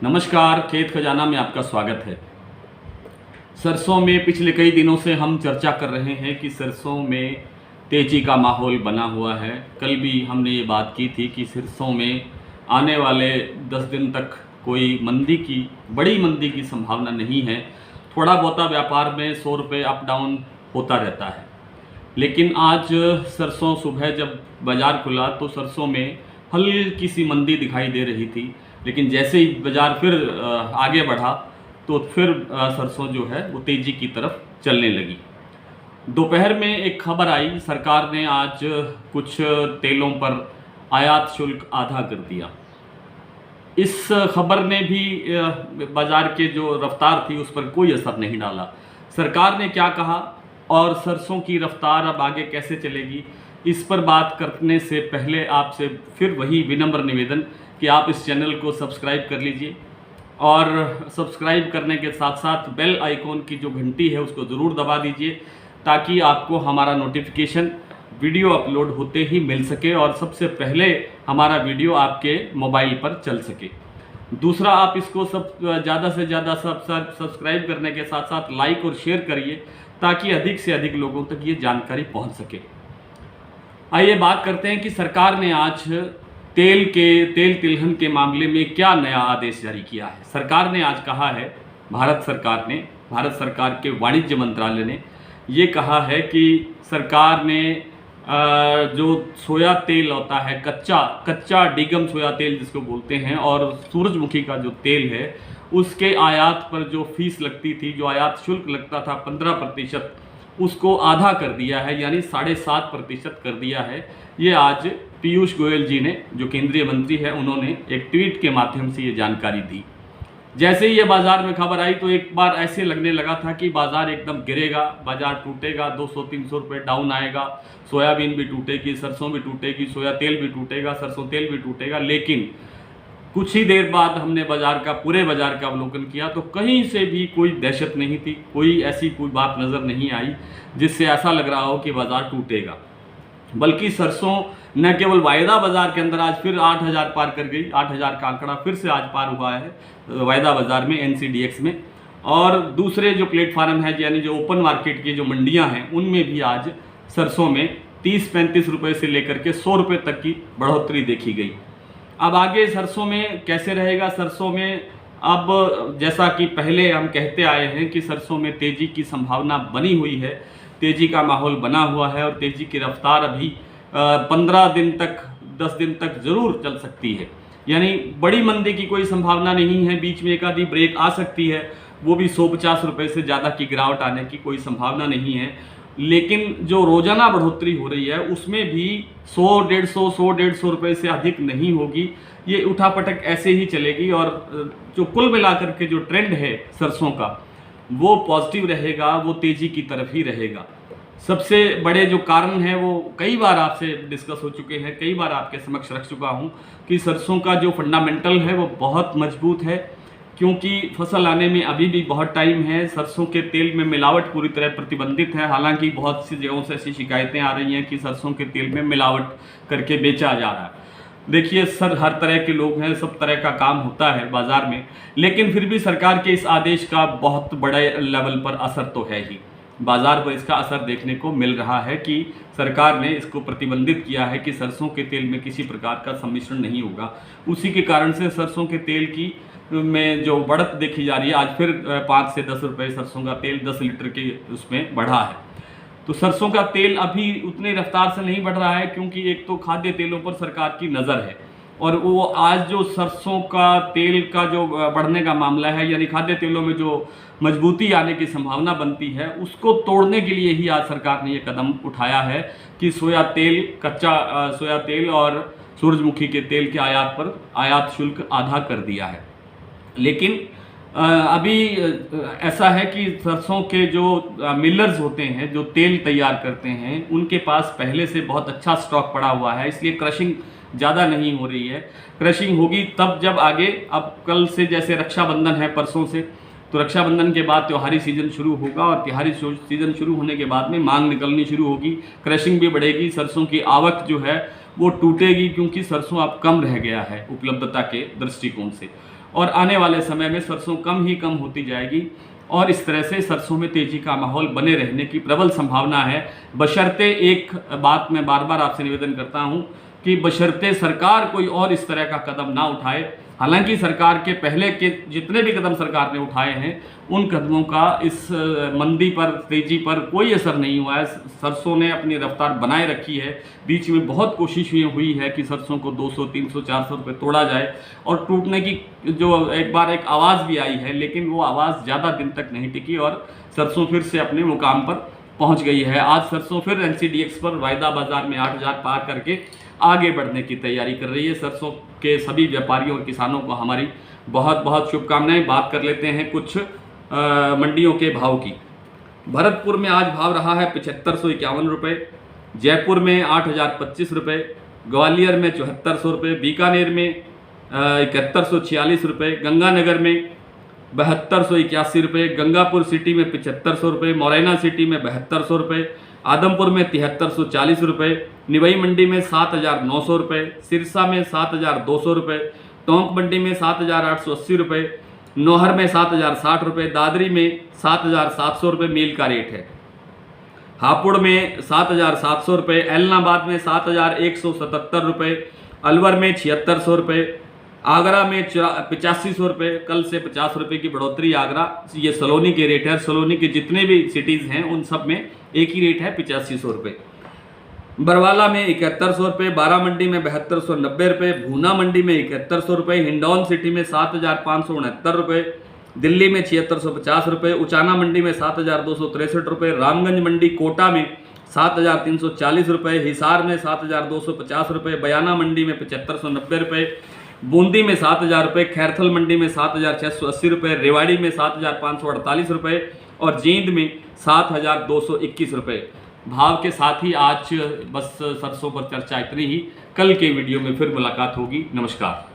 नमस्कार, खेत खजाना में आपका स्वागत है। सरसों में पिछले कई दिनों से हम चर्चा कर रहे हैं कि सरसों में तेज़ी का माहौल बना हुआ है। कल भी हमने ये बात की थी कि सरसों में आने वाले 10 दिन तक कोई बड़ी मंदी की संभावना नहीं है। थोड़ा बहुता व्यापार में 100 रुपये अप डाउन होता रहता है। लेकिन आज सरसों सुबह जब बाज़ार खुला तो सरसों में हल्की सी मंदी दिखाई दे रही थी, लेकिन जैसे ही बाज़ार फिर आगे बढ़ा तो फिर सरसों जो है वो तेज़ी की तरफ चलने लगी। दोपहर में एक खबर आई, सरकार ने आज कुछ तेलों पर आयात शुल्क आधा कर दिया। इस खबर ने भी बाज़ार के जो रफ्तार थी उस पर कोई असर नहीं डाला। सरकार ने क्या कहा और सरसों की रफ्तार अब आगे कैसे चलेगी, इस पर बात करने से पहले आपसे फिर वही विनम्र निवेदन कि आप इस चैनल को सब्सक्राइब कर लीजिए और सब्सक्राइब करने के साथ साथ बेल आइकॉन की जो घंटी है उसको ज़रूर दबा दीजिए ताकि आपको हमारा नोटिफिकेशन वीडियो अपलोड होते ही मिल सके और सबसे पहले हमारा वीडियो आपके मोबाइल पर चल सके। दूसरा, आप इसको ज़्यादा से ज़्यादा सब्सक्राइब करने के साथ साथ लाइक और शेयर करिए ताकि अधिक से अधिक लोगों तक ये जानकारी पहुंच सके। आइए बात करते हैं कि सरकार ने आज तेल तिलहन के मामले में क्या नया आदेश जारी किया है। सरकार ने आज कहा है, भारत सरकार के वाणिज्य मंत्रालय ने ये कहा है कि सरकार ने जो सोया तेल होता है, कच्चा डिगम सोया तेल जिसको बोलते हैं, और सूरजमुखी का जो तेल है उसके आयात पर जो फीस लगती थी, जो आयात शुल्क लगता था 15%, उसको आधा कर दिया है, यानी 7.5% कर दिया है। ये आज पीयूष गोयल जी ने, जो केंद्रीय मंत्री है, उन्होंने एक ट्वीट के माध्यम से ये जानकारी दी। जैसे ही ये बाज़ार में खबर आई तो एक बार ऐसे लगने लगा था कि बाज़ार एकदम गिरेगा, बाज़ार टूटेगा, 200-300 रुपये डाउन आएगा, सोयाबीन भी टूटेगी, सरसों भी टूटेगी, सोया तेल भी टूटेगा, सरसों तेल भी टूटेगा। लेकिन कुछ ही देर बाद हमने पूरे बाज़ार का अवलोकन किया तो कहीं से भी कोई दहशत नहीं थी, कोई बात नज़र नहीं आई जिससे ऐसा लग रहा हो कि बाज़ार टूटेगा। बल्कि सरसों न केवल वायदा बाज़ार के अंदर आज फिर 8,000 पार कर गई, 8,000 का आंकड़ा फिर से आज पार हुआ है वायदा बाज़ार में, NCDX में। और दूसरे जो प्लेटफार्म है, यानी जो ओपन मार्केट की जो मंडियां हैं, उनमें भी आज सरसों में 30-35 रुपये से लेकर के 100 रुपये तक की बढ़ोतरी देखी गई। अब आगे सरसों में कैसे रहेगा? सरसों में अब जैसा कि पहले हम कहते आए हैं कि सरसों में तेज़ी की संभावना बनी हुई है, तेज़ी का माहौल बना हुआ है और तेज़ी की रफ्तार अभी 15 दिन तक 10 दिन तक ज़रूर चल सकती है। यानी बड़ी मंदी की कोई संभावना नहीं है, बीच में एक आधी ब्रेक आ सकती है, वो भी 150 रुपये से ज़्यादा की गिरावट आने की कोई संभावना नहीं है। लेकिन जो रोज़ाना बढ़ोतरी हो रही है उसमें भी 100-150 रुपये से अधिक नहीं होगी। ये उठापटक ऐसे ही चलेगी और जो कुल मिलाकर के जो ट्रेंड है सरसों का वो पॉजिटिव रहेगा, वो तेज़ी की तरफ ही रहेगा। सबसे बड़े जो कारण हैं वो कई बार आपसे डिस्कस हो चुके हैं, कई बार आपके समक्ष रख चुका हूं कि सरसों का जो फंडामेंटल है वो बहुत मजबूत है, क्योंकि फसल आने में अभी भी बहुत टाइम है। सरसों के तेल में मिलावट पूरी तरह प्रतिबंधित है। हालांकि बहुत सी जगहों से ऐसी शिकायतें आ रही हैं कि सरसों के तेल में मिलावट करके बेचा जा रहा है। देखिए सर, हर तरह के लोग हैं, सब तरह का काम होता है बाज़ार में, लेकिन फिर भी सरकार के इस आदेश का बहुत बड़े लेवल पर असर तो है ही। बाज़ार पर इसका असर देखने को मिल रहा है कि सरकार ने इसको प्रतिबंधित किया है कि सरसों के तेल में किसी प्रकार का सम्मिश्रण नहीं होगा। उसी के कारण से सरसों के तेल की में जो बढ़त देखी जा रही है, आज फिर 5 से 10 रुपये सरसों का तेल 10 लीटर के उसमें बढ़ा है। तो सरसों का तेल अभी उतनी रफ्तार से नहीं बढ़ रहा है क्योंकि एक तो खाद्य तेलों पर सरकार की नज़र है, और वो आज जो सरसों का तेल का जो बढ़ने का मामला है, यानी खाद्य तेलों में जो मजबूती आने की संभावना बनती है, उसको तोड़ने के लिए ही आज सरकार ने ये कदम उठाया है कि कच्चा सोया तेल और सूरजमुखी के तेल के आयात पर आयात शुल्क आधा कर दिया है। लेकिन अभी ऐसा है कि सरसों के जो मिलर्स होते हैं, जो तेल तैयार करते हैं, उनके पास पहले से बहुत अच्छा स्टॉक पड़ा हुआ है, इसलिए क्रशिंग ज़्यादा नहीं हो रही है। क्रशिंग होगी तब जब आगे, अब कल से जैसे रक्षाबंधन है परसों से, तो रक्षाबंधन के बाद त्योहारी सीज़न शुरू होगा और त्योहारी सीज़न शुरू होने के बाद में मांग निकलनी शुरू होगी, क्रशिंग भी बढ़ेगी, सरसों की आवक जो है वो टूटेगी क्योंकि सरसों अब कम रह गया है उपलब्धता के दृष्टिकोण से। और आने वाले समय में सरसों कम होती जाएगी और इस तरह से सरसों में तेजी का माहौल बने रहने की प्रबल संभावना है। बशर्ते एक बात मैं बार बार आपसे निवेदन करता हूं कि बशर्ते सरकार कोई और इस तरह का कदम ना उठाए। हालांकि सरकार के पहले के जितने भी कदम सरकार ने उठाए हैं उन कदमों का इस मंदी पर, तेजी पर कोई असर नहीं हुआ है। सरसों ने अपनी रफ्तार बनाए रखी है। बीच में बहुत कोशिश हुई है कि सरसों को 200, 300, 400 रुपये तोड़ा जाए और टूटने की जो एक बार एक आवाज़ भी आई है, लेकिन वो आवाज़ ज़्यादा दिन तक नहीं टिकी और सरसों फिर से अपने मुकाम पर पहुंच गई है। आज सरसों फिर NCDX पर वायदा बाजार में 8000 पार करके आगे बढ़ने की तैयारी कर रही है। सरसों के सभी व्यापारियों और किसानों को हमारी बहुत बहुत शुभकामनाएं। बात कर लेते हैं कुछ मंडियों के भाव की। भरतपुर में आज भाव रहा है 7551 रुपये, जयपुर में 8025 रुपये, ग्वालियर में 7400 रुपये, बीकानेर में 7146 रुपये, गंगानगर में 7281 रुपये, गंगापुर सिटी में 7500 रुपये, मोरैना सिटी में 7200 रुपये, आदमपुर में 7340 रुपये, निवई मंडी में 7900 रुपये, सिरसा में 7200 रुपये, टोंक मंडी में 7880 रुपये, नौहर में 7060 रुपये, दादरी में 7700 रुपये मील का रेट है। हापुड़ में 7700 रुपये, एलनाबाद में 7177 रुपये, अलवर में 7600 रुपये, आगरा में 8500 रुपये, कल से 50 रुपये की बढ़ोतरी। आगरा ये सलोनी के रेट है। सलोनी के जितने भी सिटीज़ हैं उन सब में एक ही रेट है 8500 रुपये। बरवाला में 7100 रुपये, बारा मंडी में 7290 रुपये, भूना मंडी में 7100 रुपये, हिंडौन सिटी में 7569 रुपये, दिल्ली में 7650 रुपये, उचाना मंडी में 7263 रुपये, रामगंज मंडी कोटा में 7340 रुपये, हिसार में 7250 रुपये, बयाना मंडी में 7590 रुपये, बूंदी में 7000 रुपये, खैरथल मंडी में 7680 रुपये, रेवाड़ी में 7548 रुपये और जींद में 7221 रुपये। भाव के साथ ही आज बस सरसों पर चर्चा इतनी ही। कल के वीडियो में फिर मुलाकात होगी। नमस्कार।